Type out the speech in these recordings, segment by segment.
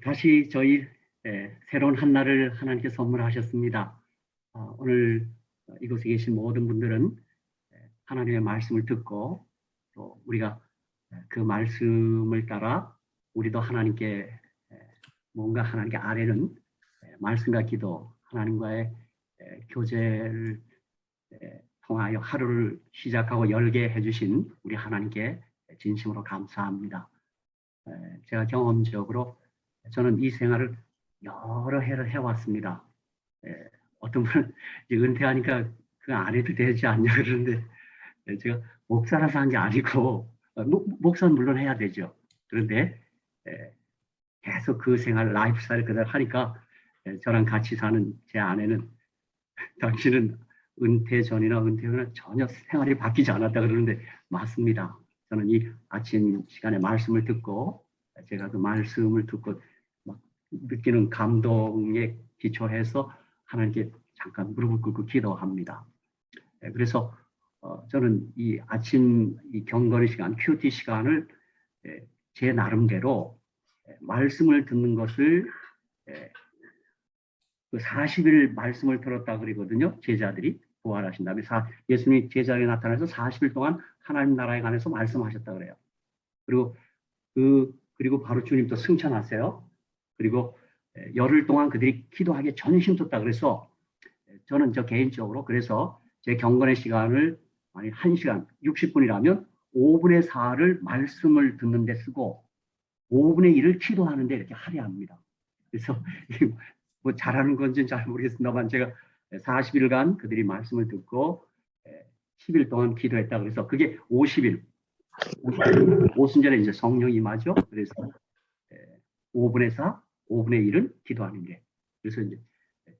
다시 저희 새로운 한 날을 하나님께 선물하셨습니다. 오늘 이곳에 계신 모든 분들은 하나님의 말씀을 듣고 또 우리가 그 말씀을 따라 우리도 하나님께 뭔가 하나님께 아뢰는 말씀과 기도, 하나님과의 교제를 통하여 하루를 시작하고 열게 해주신 우리 하나님께 진심으로 감사합니다. 제가 경험적으로 저는 이 생활을 여러 해를 해왔습니다. 어떤 분은 은퇴하니까 그거 안 해도 되지 않냐 그러는데 제가 목사라서 한 게 아니고 목사는 물론 해야 되죠. 그런데 계속 그 생활 라이프 스타일 그대로 하니까 저랑 같이 사는 제 아내는 당신은 은퇴 전이나 은퇴 후나 전혀 생활이 바뀌지 않았다 그러는데 맞습니다. 저는 이 아침 시간에 말씀을 듣고 제가 그 말씀을 듣고 막 느끼는 감동에 기초해서 하나님께 잠깐 무릎을 꿇고 기도합니다. 그래서 저는 이 아침 이 경건의 시간, 큐티 시간을 제 나름대로 말씀을 듣는 것을 그 40일 말씀을 들었다 그러거든요. 제자들이 부활하신 다음에 예수님이 제자에게 나타나서 40일 동안 하나님 나라에 관해서 말씀하셨다 그래요. 그리고 바로 주님도 승천하세요. 그리고 열흘 동안 그들이 기도하기에 전혀 힘썼다 그래서 저는 저 개인적으로 그래서 제 경건의 시간을 만약 1시간 60분이라면 5분의 4를 말씀을 듣는 데 쓰고 5분의 1을 기도하는 데 이렇게 할애합니다. 그래서 뭐 잘하는 건지는 잘 모르겠습니다만 제가 40일간 그들이 말씀을 듣고 10일 동안 기도했다 그래서 그게 50일 오순절에 이제 성령이 임하죠. 그래서 5분의 4, 5분의 1은 기도하는 게. 그래서 이제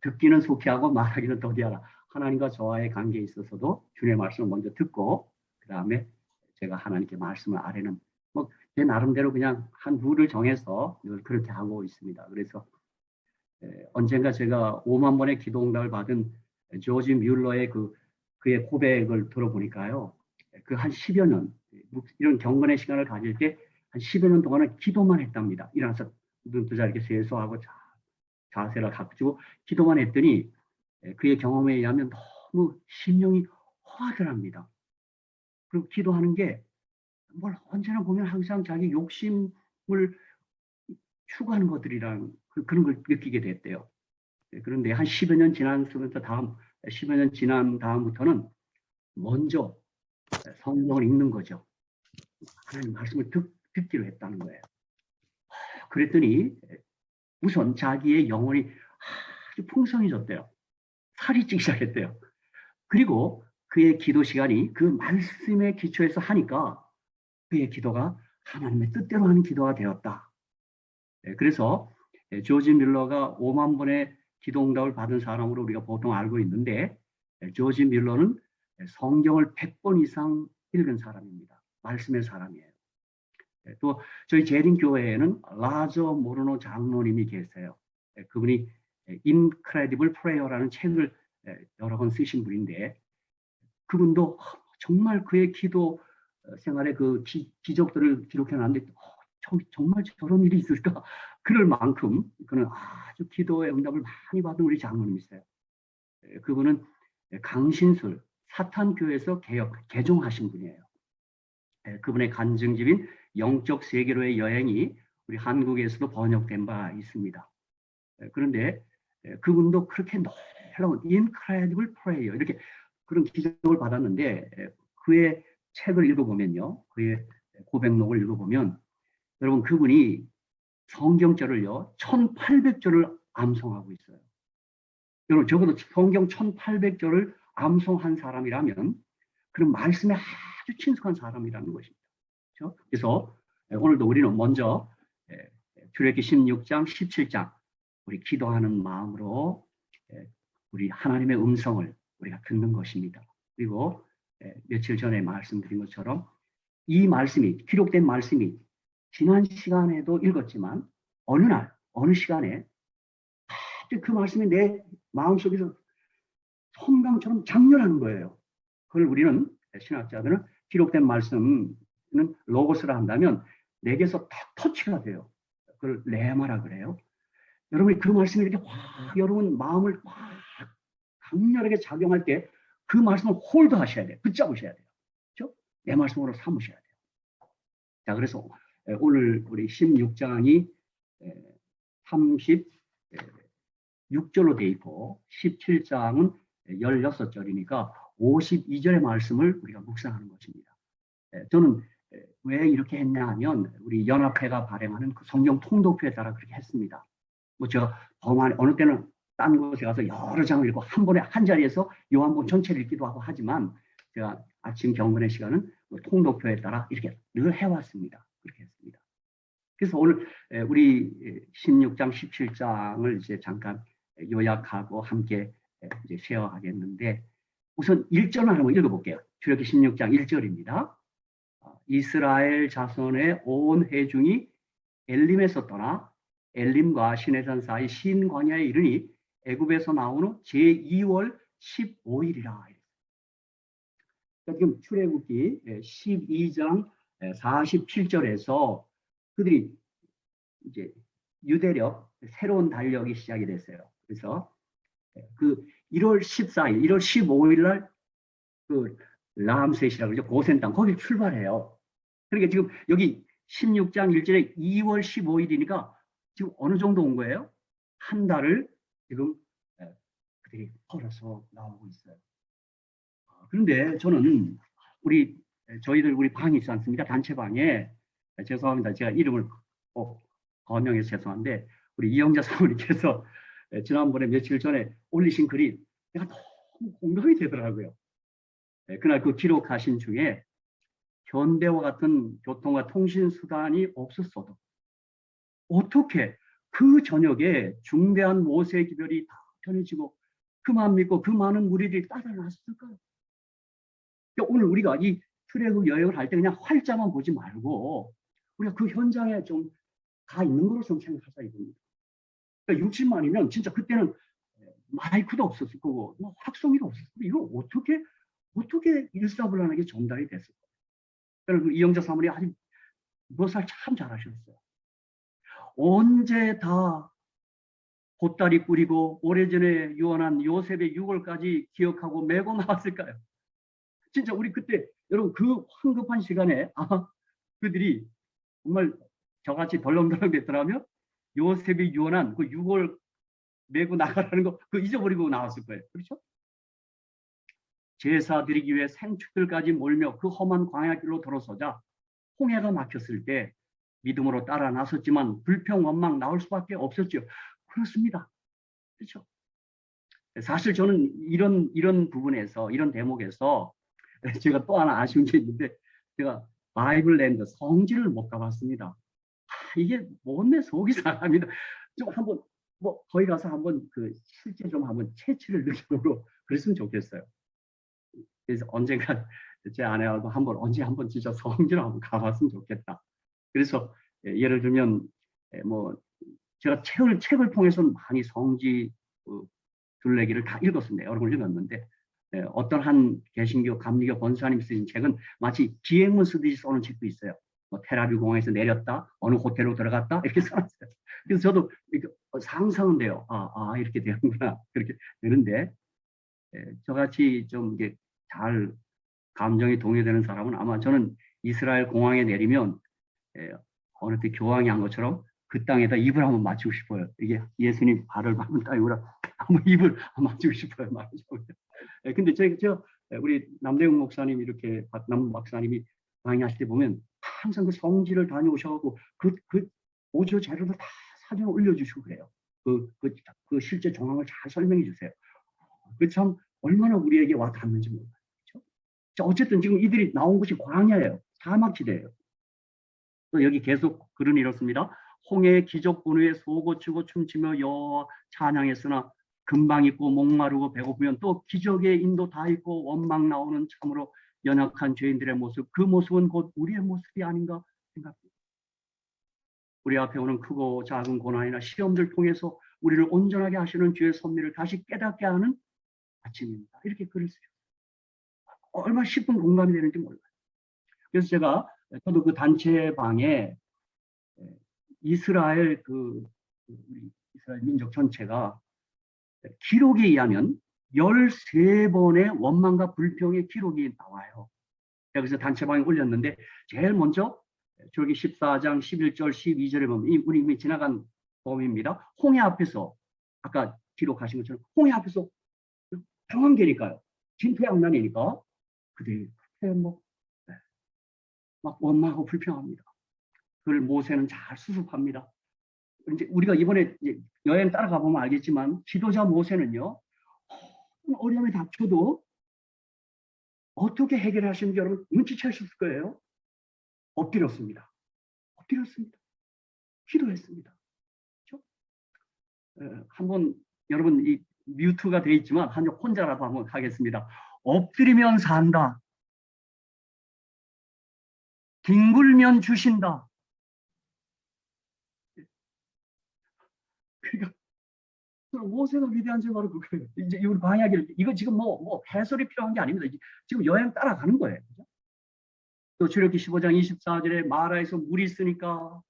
듣기는 속히 하고 말하기는 더디하라. 하나님과 저와의 관계에 있어서도 주님의 말씀을 먼저 듣고 그 다음에 제가 하나님께 말씀을 아뢰는 뭐 제 나름대로 그냥 한 룰을 정해서 늘 그렇게 하고 있습니다. 그래서 언젠가 제가 5만 번의 기도 응답을 받은 조지 뮬러의 그의 고백을 들어보니까요. 그 한 10여 년 이런 경건의 시간을 가질 때 한 10여 년 동안은 기도만 했답니다. 일어나서 눈 뜨자 이렇게 세수하고 자세를 갖추고 기도만 했더니 그의 경험에 의하면 너무 심령이 허하더랍니다. 그리고 기도하는 게 뭘 언제나 보면 항상 자기 욕심을 추구하는 것들이라는 그런 걸 느끼게 됐대요. 그런데 한 10여 년 지나면서 10여 년 지난 다음부터는 먼저 성경을 읽는 거죠. 하나님 말씀을 듣기로 했다는 거예요. 그랬더니 우선 자기의 영혼이 아주 풍성해졌대요. 살이 찌기 시작했대요. 그리고 그의 기도 시간이 그 말씀의 기초에서 하니까 그의 기도가 하나님의 뜻대로 하는 기도가 되었다. 그래서 조지 밀러가 5만 번의 기도 응답을 받은 사람으로 우리가 보통 알고 있는데 조지 밀러는 성경을 100번 이상 읽은 사람입니다. 말씀의 사람이에요. 또 저희 재림교회에는 라저 모르노 장로님이 계세요. 그분이 Incredible Prayer라는 책을 여러 번 쓰신 분인데 그분도 정말 그의 기도 생활의 그 기적들을 기록해 놨는데 정말 저런 일이 있을까? 그럴 만큼 그는 아주 기도의 응답을 많이 받은 우리 장로님이세요. 그분은 강신술 사탄교회에서 개종하신 분이에요. 그분의 간증집인 영적 세계로의 여행이 우리 한국에서도 번역된 바 있습니다. 그런데 그분도 그렇게 놀라운 Incredible Prayer 이렇게 그런 기적을 받았는데 그의 책을 읽어보면요. 그의 고백록을 읽어보면 여러분 그분이 성경절을요. 1800절을 암송하고 있어요. 여러분 적어도 성경 1800절을 암송한 사람이라면 그런 말씀에 아주 친숙한 사람이라는 것입니다. 그렇죠? 그래서 오늘도 우리는 먼저 출애굽기 16장, 17장 우리 기도하는 마음으로 우리 하나님의 음성을 우리가 듣는 것입니다. 그리고 며칠 전에 말씀드린 것처럼 이 말씀이 기록된 말씀이 지난 시간에도 읽었지만 어느 날 어느 시간에 그 말씀이 내 마음속에서 성강처럼 장렬하는 거예요. 그걸 우리는 신학자들은 기록된 말씀은 로고스라 한다면 내게서 탁 터치가 돼요. 그걸 레마라 그래요. 여러분이 그 말씀이 이렇게 확 여러분 마음을 확 강렬하게 작용할 때 그 말씀을 홀드하셔야 돼요. 붙잡으셔야 돼요. 그렇죠? 내 말씀으로 삼으셔야 돼요. 자, 그래서 오늘 우리 16장이 36절로 돼 있고 17장은 16절이니까 52절의 말씀을 우리가 묵상하는 것입니다. 저는 왜 이렇게 했냐 하면 우리 연합회가 발행하는 그 성경 통독표에 따라 그렇게 했습니다. 뭐 제가 어느 때는 딴 곳에 가서 여러 장을 읽고 한 번에 한 자리에서 요한복음 전체를 읽기도 하고 하지만 제가 아침 경건의 시간은 뭐 통독표에 따라 이렇게 늘 해왔습니다. 그렇게 했습니다. 그래서 오늘 우리 16장, 17장을 이제 잠깐 요약하고 함께 이제 쉐어하겠는데 우선 1절만 한번 읽어볼게요. 출애굽기 16장 1절입니다. 이스라엘 자손의 온 회중이 엘림에서 떠나 엘림과 시내산 사이 신 광야에 이르니 애굽에서 나온 후 제2월 15일이라. 지금 출애굽기 12장 47절에서 그들이 이제 유대력 새로운 달력이 시작이 됐어요. 그래서 그 1월 14일, 1월 15일 날그 라암셋이라고 그러죠. 고센 땅 거기 출발해요. 그러니까 지금 여기 16장 1절에 2월 15일이니까 지금 어느 정도 온 거예요? 한 달을 지금 그들이 걸어서 나오고 있어요. 그런데 저는 저희들 우리 방이 있지 않습니까? 단체방에 죄송합니다. 제가 이름을 꼭 거명해서 죄송한데 우리 이영자 사모님께서 지난번에 며칠 전에 올리신 글이 내가 너무 공감이 되더라고요. 그날 그 기록하신 중에 현대와 같은 교통과 통신 수단이 없었어도 어떻게 그 저녁에 중대한 모세의 기별이 다 전해지고 그만 믿고 그 많은 무리들이 따라 나섰을까요? 그러니까 오늘 우리가 이 출애굽 여행을 할 때 그냥 활자만 보지 말고 우리가 그 현장에 좀 가 있는 거로 좀 생각하자 이겁니다. 그러니까 60만이면 진짜 그때는 마이크도 없었을 거고 뭐 확성기도 없었을 거고 이걸 어떻게 일사불란하게 전달이 됐을까? 그래서 이영자 사모님 아주 묘사를 참 잘하셨어요. 언제 다 보따리 꾸리고 오래전에 유언한 요셉의 유골까지 기억하고 메고 나왔을까요? 진짜 우리 그때 여러분 그 황급한 시간에 그들이 정말 저같이 덜렁덜렁 됐더라면 요셉이 유언한 그 유골 메고 나가라는 거 그거 잊어버리고 나왔을 거예요. 그렇죠? 제사 드리기 위해 생축들까지 몰며 그 험한 광야길로 들어서자 홍해가 막혔을 때 믿음으로 따라 나섰지만 불평 원망 나올 수밖에 없었죠. 그렇습니다. 그렇죠? 사실 저는 이런 부분에서 이런 대목에서 제가 또 하나 아쉬운 게 있는데 제가 바이블랜드 성지를 못 가봤습니다. 이게 못내 속이 상합니다. 좀 한번 뭐 거기 가서 한번 그 실제 좀 한번 채취를 느껴보고 그랬으면 좋겠어요. 그래서 언젠가 제 아내하고 언제 한번 진짜 성지를 한번 가봤으면 좋겠다. 그래서 예를 들면 뭐 제가 책을 통해서는 많이 성지 둘레기를 다 읽었습니다. 여러 번 읽었는데 어떤 한 개신교 감리교 권사님 쓰신 책은 마치 기행문 쓰듯이 써놓은 책도 있어요. 뭐 테라비 공항에서 내렸다, 어느 호텔로 들어갔다 이렇게 써놨어요. 그래서 저도 이렇게 상상은 돼요. 이렇게 되는구나 그렇게 되는데 저같이 좀 이게 잘 감정이 동요되는 사람은 아마 저는 이스라엘 공항에 내리면 어느 때 교황이 한 것처럼 그 땅에다 입을 한번 맞추고 싶어요. 이게 예수님 발을 밟은 땅이구나. 한번 입을 맞추고 싶어요. 근데 제가 우리 남대웅 목사님 이렇게 남 박사님이 강의하실 때 보면 항상 그 성지를 다녀오셔가지고 그 오디오 자료를 다 사진을 올려주시고 그래요. 그 실제 정황을 잘 설명해 주세요. 그 참 얼마나 우리에게 와 닿는지 몰라요. 그렇죠? 어쨌든 지금 이들이 나온 곳이 광야예요. 사막지대예요. 또 여기 계속 글은 이렇습니다. 홍해의 기적 분후에 소고치고 춤추며 여호와 찬양했으나 금방 있고 목마르고 배고프면 또 기적의 인도 다 있고 원망 나오는 참으로 연약한 죄인들의 모습 그 모습은 곧 우리의 모습이 아닌가 생각합니다. 우리 앞에 오는 크고 작은 고난이나 시험들 통해서 우리를 온전하게 하시는 주의 섭리를 다시 깨닫게 하는 아침입니다. 이렇게 글을 쓰죠. 얼마나 쉽은 공감이 되는지 몰라요. 그래서 저도 그 단체방에 이스라엘 우리 이스라엘 민족 전체가 기록에 의하면 13번의 원망과 불평의 기록이 나와요. 그래서 단체방에 올렸는데 제일 먼저 출애굽기 14장 11절 12절에 보면 우리 이미 지나간 범위입니다. 홍해 앞에서 아까 기록하신 것처럼 홍해 앞에서 상황계니까요. 진퇴양난이니까 그들이 막 원망하고 불평합니다. 그걸 모세는 잘 수습합니다. 이제 우리가 이번에 여행 따라가 보면 알겠지만 지도자 모세는요, 어려움에 닥쳐도 어떻게 해결하시는지 여러분 눈치채셨을 거예요. 엎드렸습니다. 기도했습니다. 그렇죠? 한번 여러분 이 뮤트가 돼 있지만 혼자라도 한번 하겠습니다. 엎드리면 산다. 뒹굴면 주신다. 그러니까 모세가 위대한 줄 바로 그거예요. 이제 우리 광야길 이거 지금 뭐 해설이 필요한 게 아닙니다. 지금 여행 따라가는 거예요. 그죠? 또 출애굽기 15장 24절에 마라에서 물이 있으니까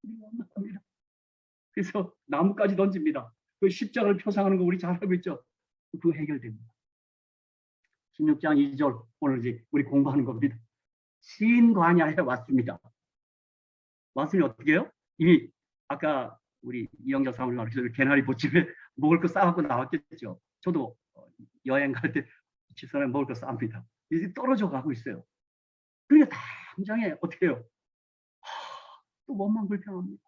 원망합니다. 그래서 나무까지 던집니다. 그 십자가를 표상하는 거 우리 잘 알고 있죠? 그거 해결됩니다. 16장 2절 오늘 이제 우리 공부하는 겁니다. 신 광야에 왔습니다. 왔으니 어떻게 해요? 이미 아까 우리 이영자 사모님 말씀대로 개나리 보집에 먹을 거 싸갖고 나왔겠죠. 저도 여행 갈 때 집사람에 먹을 거 쌉니다. 이제 떨어져 가고 있어요. 그러니까 당장에 어떻게 해요? 또 원망 불평합니다.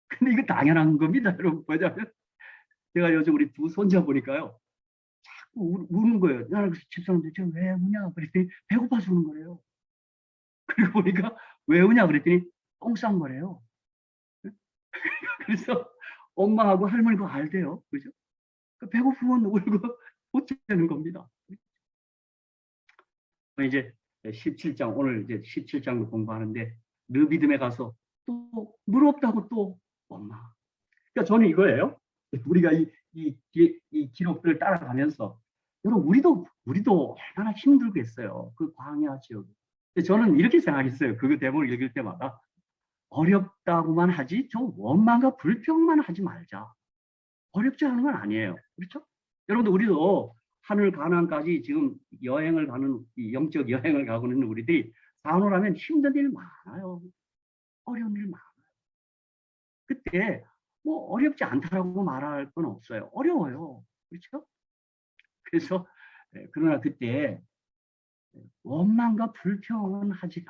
근데 이거 당연한 겁니다, 여러분. 왜냐하면 제가 요즘 우리 두 손자 보니까요. 자꾸 우는 거예요. 나는 집사람 도대체 왜 우냐? 그랬더니 배고파서 우는 거예요. 그리고 보니까 왜 우냐? 그랬더니 똥 싼 거래요. 그래서 엄마하고 할머니가 알대요. 그죠? 배고프면 울고 어쩌는 겁니다. 이제 17장, 오늘 이제 17장도 공부하는데, 르비딤에 가서 또, 물 없다고 또, 엄마. 그러니까 저는 이거예요. 우리가 이 기록들을 따라가면서, 여러분, 우리도 얼마나 힘들겠어요. 그 광야 지역. 저는 이렇게 생각했어요. 그 대본을 읽을 때마다. 어렵다고만 하지, 저 원망과 불평만 하지 말자. 어렵지 않은 건 아니에요. 그렇죠? 여러분들, 우리도 하늘 가나안까지 지금 여행을 가는, 영적 여행을 가고 있는 우리들이 산호라면 힘든 일 많아요. 어려운 일 많아요. 그때 뭐 어렵지 않다라고 말할 건 없어요. 어려워요. 그렇죠? 그래서 그러나 그때 원망과 불평은 하지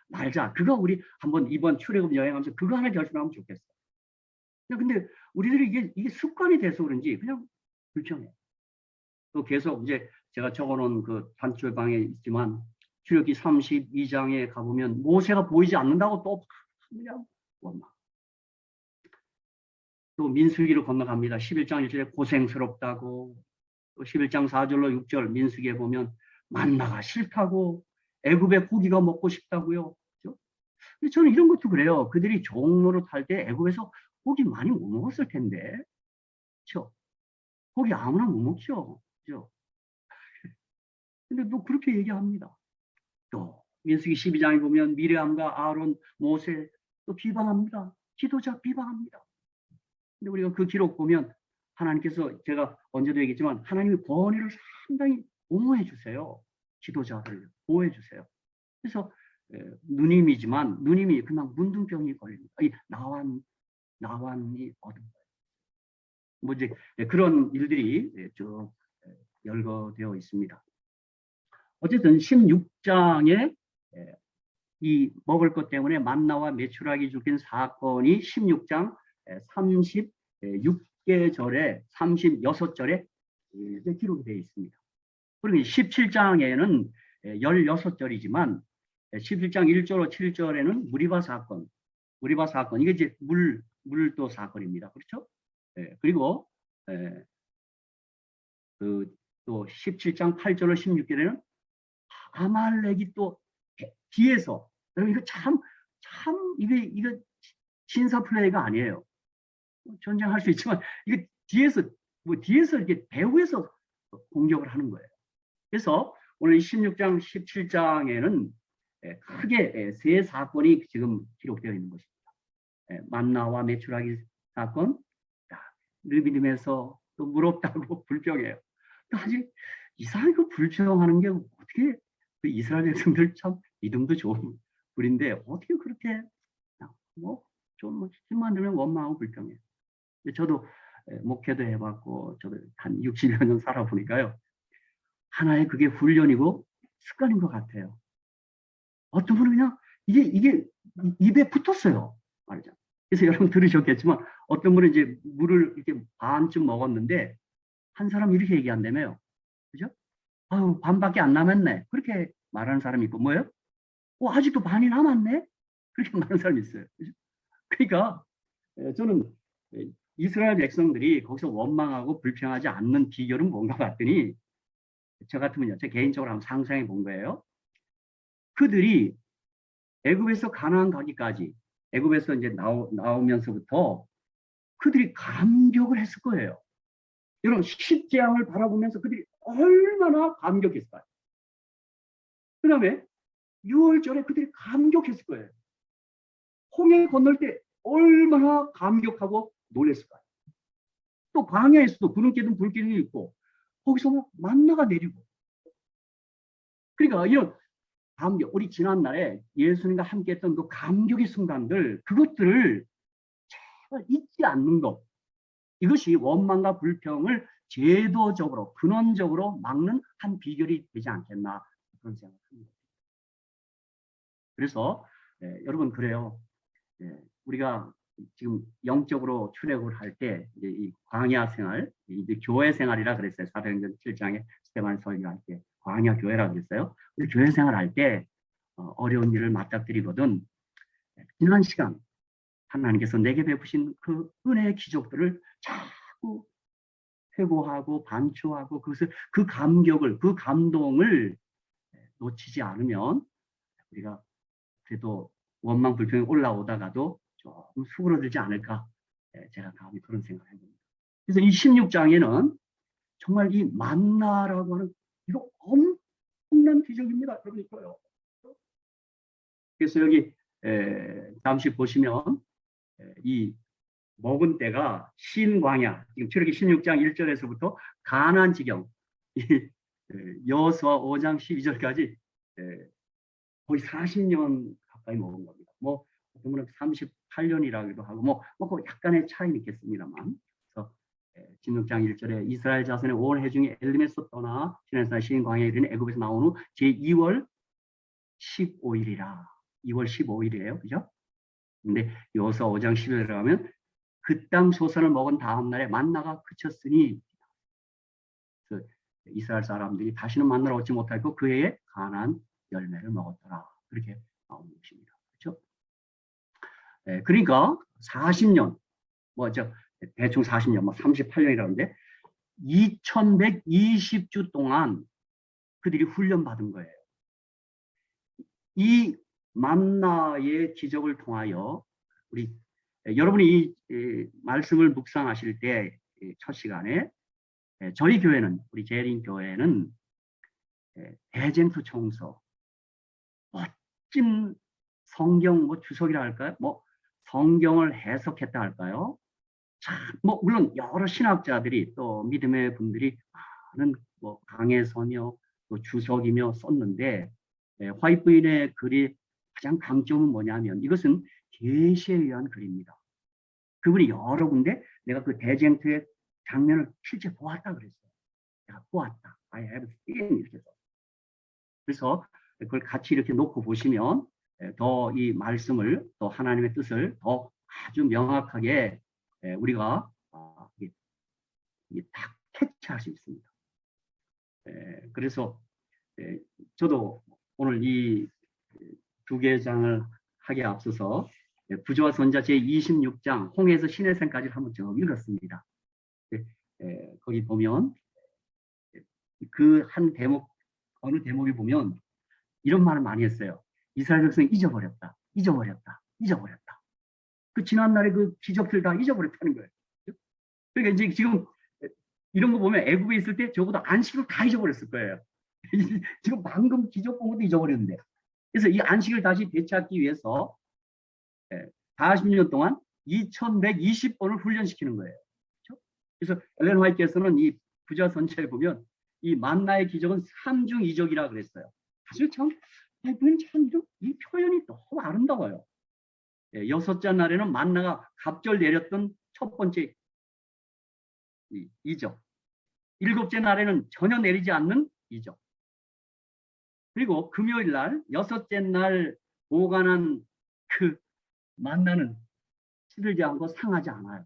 말자. 그거 우리 한번 이번 출애굽 여행하면서 그거 하나 결심하면 좋겠어. 근데 우리들이 이게 습관이 돼서 그런지 그냥 불평해. 또 계속 이제 제가 적어놓은 그 단추방에 있지만 출애굽기 32장에 가보면 모세가 보이지 않는다고 또 그냥 원망. 또 민수기로 건너갑니다. 11장 1절에 고생스럽다고, 또 11장 4절로 6절 민수기에 보면 만나가 싫다고, 애굽의 고기가 먹고 싶다고요. 그렇죠? 근데 저는 이런 것도 그래요. 그들이 종로를 탈 때 애굽에서 고기 많이 못 먹었을 텐데, 그렇죠? 고기 아무나 못 먹죠, 그렇죠? 근데 또 그렇게 얘기합니다. 또 민수기 12장에 보면 미르암과 아론, 모세 또 비방합니다. 지도자 비방합니다. 근데 우리가 그 기록 보면 하나님께서, 제가 언제도 얘기했지만 하나님의 권위를 상당히 옹호해 주세요. 지도자를 보호해 주세요. 그래서 누님이지만 누님이 그냥 문둥병이 걸립니다. 이 나완이 얻은 거예요. 뭐 이제 그런 일들이 쭉 열거되어 있습니다. 어쨌든 16장에 이 먹을 것 때문에 만나와 메추라기 죽인 사건이 16장 36개절에 36절에 기록이 되어 있습니다. 그리고 17장에는 16절이지만 17장 1절로 7절에는 무리바 사건, 이게 이제 물도 사건입니다. 그렇죠? 그리고 또 17장 8절로 16절에는 아말렉이 또 뒤에서, 여러분 이거 참 이거 신사 플레이가 아니에요. 전쟁할 수 있지만 이거 뒤에서 이렇게 배후에서 공격을 하는 거예요. 그래서 오늘 16장 17장에는 크게 세 사건이 지금 기록되어 있는 것입니다. 만나와 메추라기 사건, 르비딤에서 또 무럽다고 불평해요. 아직 이상하게 그 불평하는 게 어떻게 그 이스라엘 백성들 참 믿음도 좋은 분인데 어떻게 그렇게 뭐좀 힘만 들면 원망하고 불평해요. 저도 목회도 해봤고 저도 한 60여 년 살아보니까요. 하나의 그게 훈련이고 습관인 것 같아요. 어떤 분은 그냥 이게 입에 붙었어요. 말이죠. 그래서 여러분 들으셨겠지만 어떤 분은 이제 물을 이렇게 반쯤 먹었는데 한 사람 이렇게 얘기한다며요. 그죠? 아유, 반밖에 안 남았네. 그렇게 말하는 사람이 있고 뭐예요? 아직도 반이 남았네? 그렇게 말하는 사람이 있어요. 그죠? 그러니까 저는 이스라엘 백성들이 거기서 원망하고 불평하지 않는 비결은 뭔가 봤더니 저 같으면요. 제 개인적으로 한번 상상해 본 거예요. 그들이 애굽에서 가나안 가기까지 애굽에서 이제 나오면서부터 그들이 감격을 했을 거예요. 여러분 10재앙을 바라보면서 그들이 얼마나 감격했을까요? 그 다음에 6월절에 그들이 감격했을 거예요. 홍해 건널 때 얼마나 감격하고 놀랬을까요? 또 광야에서도 구름기둥 불기둥이 있고 거기서 막 만나가 내리고 그러니까 이런 감격, 우리 지난날에 예수님과 함께 했던 그 감격의 순간들 그것들을 제발 잊지 않는 것 이것이 원망과 불평을 제도적으로 근원적으로 막는 한 비결이 되지 않겠나 그런 생각합니다. 그래서 여러분 그래요. 우리가 지금 영적으로 출애굽을 할 때 이 광야 생활, 이제 교회 생활이라 그랬어요. 사도행전 7장에 스데반 설교할 때 광야 교회라 그랬어요. 우리 교회 생활할 때 어려운 일을 맞닥뜨리거든 지난 시간 하나님께서 내게 베푸신 그 은혜의 기적들을 자꾸 회고하고 반추하고 그것을 그 감격을 그 감동을 놓치지 않으면 우리가 그래도 원망 불평이 올라오다가도 조금 수그러들지 않을까 제가 감히 그런 생각을 해봅니다. 그래서 이 16장에는 정말 이 만나라고 하는 이거 엄청난 기적입니다. 여러분 있어요. 그래서 여기 잠시 보시면 이 먹은 때가 신광야 지금 출애굽기 16장 1절에서부터 가나안 지경 여호수아 5장 12절까지 거의 40년 가까이 먹은 겁니다. 뭐 어떤 분은 38년이라기도 하고 뭐 약간의 차이는 있겠습니다만 그래서 16장 1절에 이스라엘 자손의 온 회중이 엘림에서 떠나 시내산 신광야에 이르는 애굽에서 나온 후 제2월 15일이라 2월 15일이에요. 그죠? 근데 여호수아 5장 11절에 가면 그 땅 소선을 먹은 다음 날에 만나가 그쳤으니 이스라엘 사람들이 다시는 만나러 얻지 못하고 그 해에 가나안 열매를 먹었더라. 그렇게 나오는 것입니다. 그렇죠? 그러니까 40년, 대충 40년, 38년이라는데 2120주 동안 그들이 훈련받은 거예요. 이 만나의 기적을 통하여 우리 여러분이 이 말씀을 묵상하실 때 첫 시간에 저희 교회는 우리 재림 교회는 대쟁투 총서 멋진 성경 주석이라 할까요? 성경을 해석했다 할까요? 참 물론 여러 신학자들이 또 믿음의 분들이 많은 강해서며 또 주석이며 썼는데 화이트부인의 글이 가장 강점은 뭐냐면 이것은 계시에 의한 글입니다. 그분이 여러 군데 내가 그 대쟁투의 장면을 실제 보았다 그랬어요. 내가 보았다. I have seen 이렇게 해서. 그래서 그걸 같이 이렇게 놓고 보시면 더 이 말씀을 또 하나님의 뜻을 더 아주 명확하게 우리가 딱 캐치할 수 있습니다. 그래서 저도 오늘 이 두 개 장을 하기에 앞서서 부조와 선자 제26장 홍해에서 시내산까지 한번 쭉 읽었습니다. 거기 보면 그 한 대목 어느 대목에 보면 이런 말을 많이 했어요. 이스라엘 백성이 잊어버렸다. 그 지난날의 그 기적들 다 잊어버렸다는 거예요. 그러니까 이제 지금 이런 거 보면 애굽에 있을 때 적어도 안식을 다 잊어버렸을 거예요. 지금 방금 기적 본 것도 잊어버렸는데 그래서 이 안식을 다시 되찾기 위해서 40년 동안 2120번을 훈련시키는 거예요. 그렇죠? 그래서 엘렌 화이트께서는 이 부자 선체에 보면 이 만나의 기적은 삼중이적이라 그랬어요. 사실 참, 이 표현이 너무 아름다워요. 여섯째 날에는 만나가 갑절 내렸던 첫 번째 이적. 일곱째 날에는 전혀 내리지 않는 이적. 그리고 금요일 날, 여섯째 날 보관한 그 만나는 시들지 않고 상하지 않아요.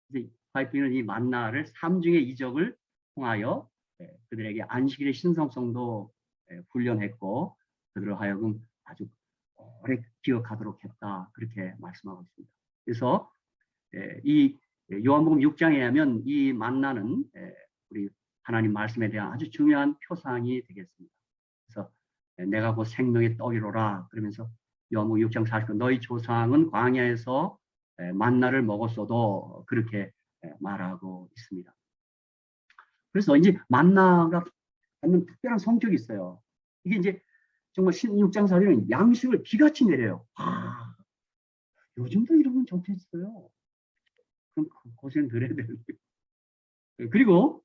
그래서 화이트는 이 만나를 삼중의 이적을 통하여 그들에게 안식일의 신성성도 훈련했고 그들을 하여금 아주 오래 기억하도록 했다. 그렇게 말씀하고 있습니다. 그래서 이 요한복음 6장에 하면 이 만나는 우리 하나님 말씀에 대한 아주 중요한 표상이 되겠습니다. 그래서 내가 곧 생명의 떡이로라 그러면서 요한복음 6장 40절 너희 조상은 광야에서 만나를 먹었어도 그렇게 말하고 있습니다. 그래서 이제 만나가 갖는 특별한 성격이 있어요. 이게 이제 정말 16장 4절은 양식을 비같이 내려요. 아, 요즘도 이러면 좋겠어요. 그럼 고생 덜 해야 되는데. 그리고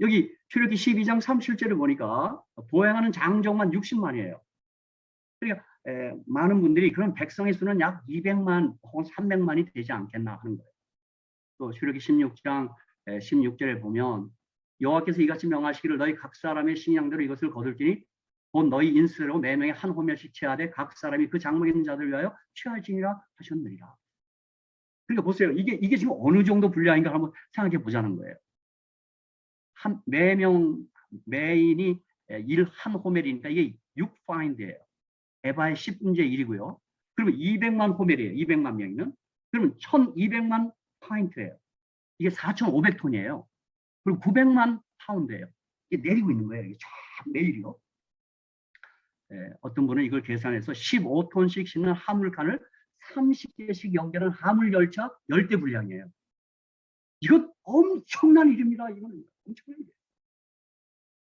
여기 출애굽기 12장 37절을 보니까 보행하는 장정만 60만이에요. 그러니까 많은 분들이 그런 백성의 수는 약 200만 혹은 300만이 되지 않겠나 하는 거예요. 또 출애굽기 16장 16절에 보면 여호와께서 이같이 명하시기를 너희 각 사람의 식량대로 이것을 거둘지니 곧 너희 인수로 매명에 한 호멜씩 취하되 각 사람이 그 장막 있는 자들 위하여 취할지니라 하셨느니라. 그러니까 보세요. 이게 지금 어느 정도 분량인가 한번 생각해 보자는 거예요. 매인이 한 호멜이니까 이게 6파인드예요. 에바의 10분의 1이고요. 그러면 200만 호멜이에요. 200만 명이면. 그러면 1200만 파인트예요. 이게 4500톤이에요. 그리고 900만 파운드예요. 이게 내리고 있는 거예요. 이게 쫙 매일이요. 어떤 분은 이걸 계산해서 15톤씩 싣는 화물칸을 30개씩 연결한 화물열차 10대 분량이에요. 이건 엄청난 일입니다. 이거는 엄청난 일이에요.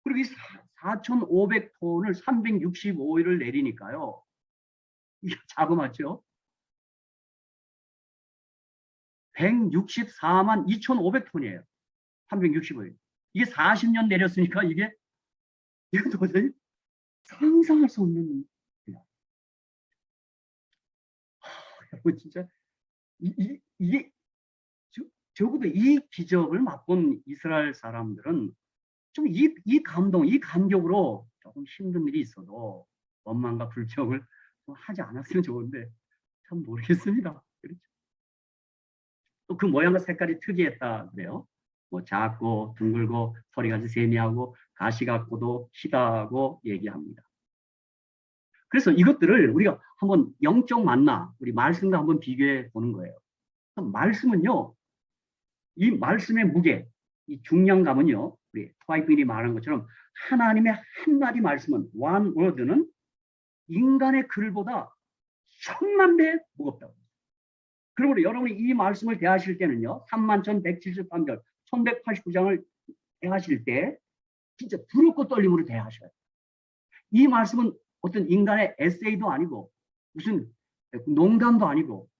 그리고 이 4,500톤을 365일을 내리니까요. 이게 자그맣죠? 164만 2,500톤이에요. 365일. 이게 40년 내렸으니까 이거 도저히 상상할 수 없는 일이야. 여러분 진짜 이게 적어도 이 기적을 맛본 이스라엘 사람들은 좀 이 감동, 이 감격으로 조금 힘든 일이 있어도 원망과 불평을 좀 하지 않았으면 좋은데 참 모르겠습니다. 그렇죠? 또 그 모양과 색깔이 특이했다 그래요. 뭐 작고 둥글고 소리가 세미하고 가시 같고도 희다하고 얘기합니다. 그래서 이것들을 우리가 한번 영적 만나, 우리 말씀과 한번 비교해 보는 거예요. 말씀은요, 이 말씀의 무게, 이 중량감은요, 우리 트와이트인이 말한 것처럼 하나님의 한마디 말씀은, one word는 인간의 글보다 1000만 배 무겁다고. 그러므로 여러분이 이 말씀을 대하실 때는요, 31,173절, 1189장을 대하실 때 진짜 두렵고 떨림으로 대하셔야 돼요. 이 말씀은 어떤 인간의 에세이도 아니고 무슨 농담도 아니고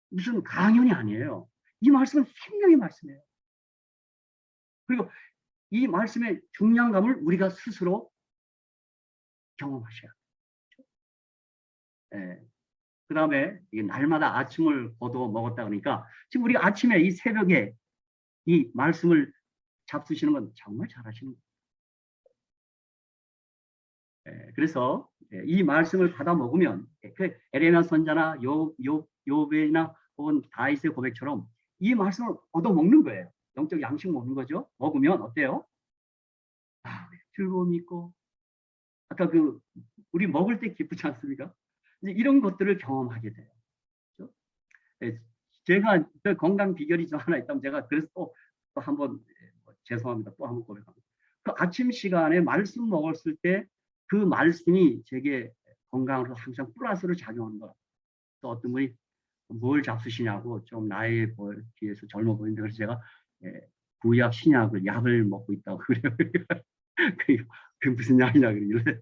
무슨 강연이 아니에요. 이 말씀은 생명의 말씀이에요. 그리고 이 말씀의 중량감을 우리가 스스로 경험하셔야 돼요. 그 다음에 날마다 아침을 거둬 먹었다 그러니까 지금 우리가 아침에 이 새벽에 이 말씀을 잡수시는 건 정말 잘하시는 거예요. 그래서 이 말씀을 받아 먹으면 그 에레미야 선자나 요배나 혹은 다윗의 고백처럼 이 말씀을 얻어 먹는 거예요. 영적 양식 먹는 거죠. 먹으면 어때요? 아, 즐거움이 있고 아까 우리 먹을 때 기쁘지 않습니까? 이제 이런 것들을 경험하게 돼요. 그렇죠? 제가 건강 비결이 좀 하나 있다면 제가 그래서 또 한번 죄송합니다. 또 한번 고백합니다. 그 아침 시간에 말씀 먹었을 때 그 말씀이 제게 건강으로 항상 플러스로 작용하는 것. 또 어떤 분이 뭘 잡수시냐고 좀 나이에 비해서 젊어 보이는데 그래서 제가 구약 신약을 약을 먹고 있다고 그래요. 그게 무슨 약이냐 그러길래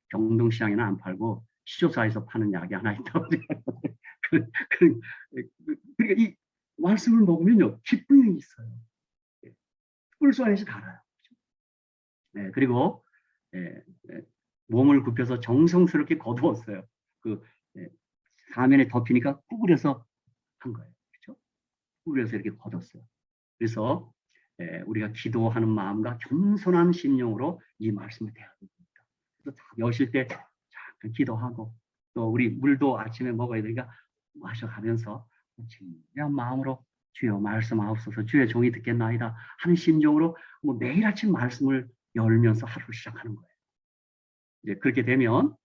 경동시장에는 안 팔고 시조사에서 파는 약이 하나 있다고. 그러니까 이 말씀을 먹으면요 기쁨이 있어요. 꿀수 안에서 달아요. 네, 그리고 몸을 굽혀서 정성스럽게 거두었어요. 그 사면에 덮이니까 구부려서 한 거예요. 그렇죠? 구부려서 이렇게 거뒀어요. 그래서 우리가 기도하는 마음과 겸손한 심령으로 이 말씀을 대해야 됩니다. 그래서 여실 때 잠깐 기도하고 또 우리 물도 아침에 먹어야 되니까 마셔가면서 진지한 마음으로 주여 말씀하옵소서 주의 종이 듣겠나이다 하는 심정으로 뭐 매일 아침 말씀을 열면서 하루를 시작하는 거예요. 이제 그렇게 되면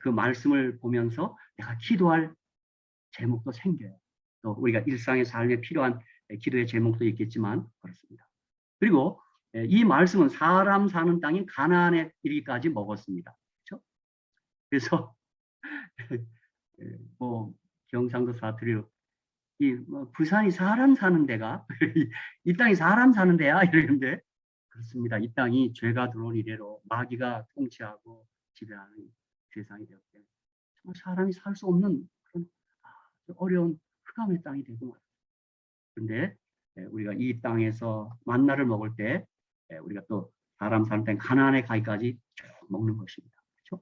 그 말씀을 보면서 내가 기도할 제목도 생겨요. 또 우리가 일상의 삶에 필요한 기도의 제목도 있겠지만 그렇습니다. 그리고 이 말씀은 사람 사는 땅인 가나안에 이르기까지 먹었습니다. 그렇죠? 그래서 뭐 경상도 사투리로 뭐 부산이 사람 사는 데가 이 땅이 사람 사는 데야 이러는데 그렇습니다. 이 땅이 죄가 들어온 이래로 마귀가 통치하고 지배하는 세상이 되었기 때문에 정말 사람이 살 수 없는 그런 어려운 흑암의 땅이 되고 말입니다. 그런데 우리가 이 땅에서 만나를 먹을 때 우리가 또 사람 사는 땅 가나안에 가기까지 쭉 먹는 것입니다. 그렇죠?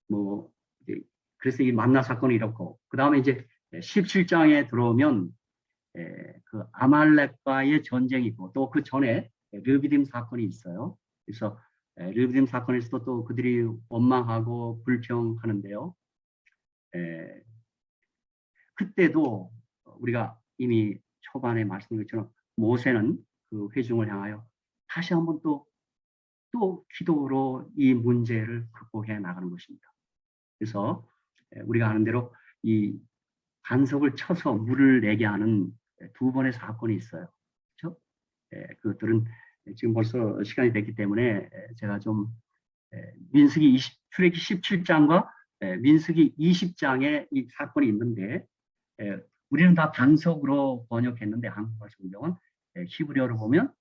뭐 이제 그래서 이 만나 사건이 이렇고 그 다음에 이제 17장에 들어오면 그 아말렉과의 전쟁이 있고 또 그 전에 르비딤 사건이 있어요. 그래서 르비딤 사건에서도 또 그들이 원망하고 불평하는데요. 그때도 우리가 이미 초반에 말씀드린 것처럼 모세는 그 회중을 향하여 다시 한번 또 기도로 이 문제를 극복해 나가는 것입니다. 그래서 우리가 아는 대로 이 간섭을 쳐서 물을 내게 하는 두 번의 사건이 있어요. 그렇죠? 그것들은 지금 벌써 시간이 됐기 때문에 제가 좀 출애굽기 17장과 민수기 20장에 이 사건이 있는데 우리는 다 반석으로 번역했는데 한국어 성경은 히브리어로 보면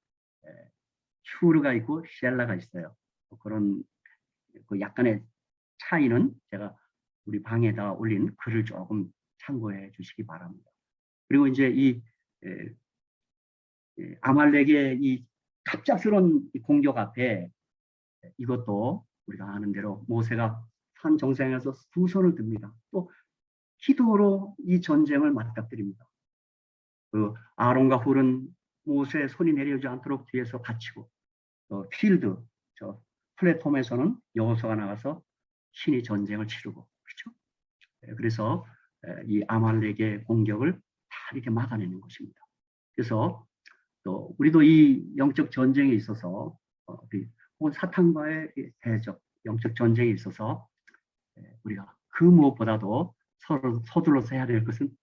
슈르가 있고 셀라가 있어요. 그런 그 약간의 차이는 제가 우리 방에다 올린 글을 조금 참고해 주시기 바랍니다. 그리고 이제 이 아말렉의 이 갑작스러운 공격 앞에 이것도 우리가 아는 대로 모세가 산 정상에서 두 손을 듭니다. 또 기도로 이 전쟁을 맞닥뜨립니다. 그 아론과 훌은 모세의 손이 내려오지 않도록 뒤에서 받치고 필드 저 플랫폼에서는 여호수아가 나가서 신이 전쟁을 치르고 그렇죠? 그래서 이 아말렉의 공격을 다 이렇게 막아내는 것입니다. 그래서 또 우리도 이 영적 전쟁에 있어서 혹은 사탄과의 대적 영적 전쟁에 있어서 우리가 그 무엇보다도 서둘러서 해야 될 것은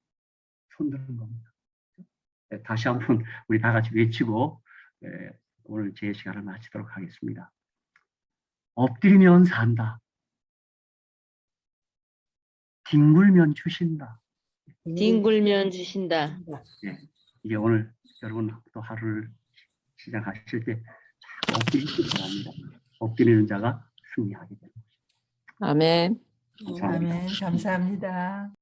손드는 겁니다. 다시 한번 우리 다 같이 외치고 오늘 제 시간을 마치도록 하겠습니다. 엎드리면 산다. 뒹굴면 주신다. 뒹굴면 주신다. 네, 이게 오늘 여러분 또 하루를 시작하실 때 엎드리시기 바랍니다. 엎드리는 자가 승리하게 됩니다. 아멘. 감사합니다. 아멘. 감사합니다.